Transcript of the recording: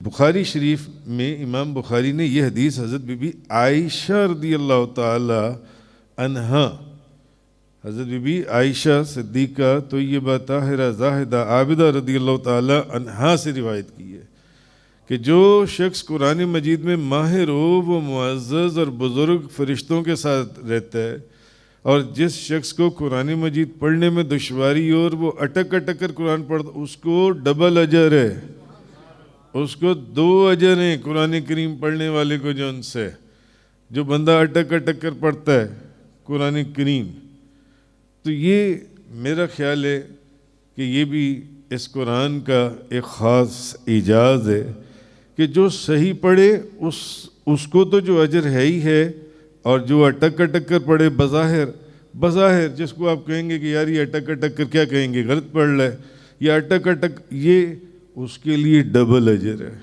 بخاری شریف میں امام بخاری نے یہ حدیث حضرت بی بی عائشہ رضی اللہ تعالی عنہا، حضرت بی بی عائشہ صدیقہ طیبہ طاہرہ زاہدہ عابدہ رضی اللہ تعالی عنہا سے روایت کی ہے کہ جو شخص قرآن مجید میں ماہر ہو وہ معزز اور بزرگ فرشتوں کے ساتھ رہتا ہے، اور جس شخص کو قرآن مجید پڑھنے میں دشواری ہو اور وہ اٹک اٹک کر قرآن پڑھتا اس کو ڈبل اجر ہے، اس کو 2 اجر ہیں قرآن کریم پڑھنے والے کو جو ان سے جو بندہ اٹک اٹک کر پڑھتا ہے قرآن کریم۔ تو یہ میرا خیال ہے کہ یہ بھی اس قرآن کا ایک خاص اعجاز ہے کہ جو صحیح پڑھے اس کو تو جو اجر ہے ہی ہے، اور جو اٹک اٹک کر پڑھے بظاہر جس کو آپ کہیں گے کہ یار یہ اٹک اٹک کر کیا کہیں گے غلط پڑھ رہا ہے یا اٹک اٹک، یہ اس کے لیے ڈبل اجر ہے۔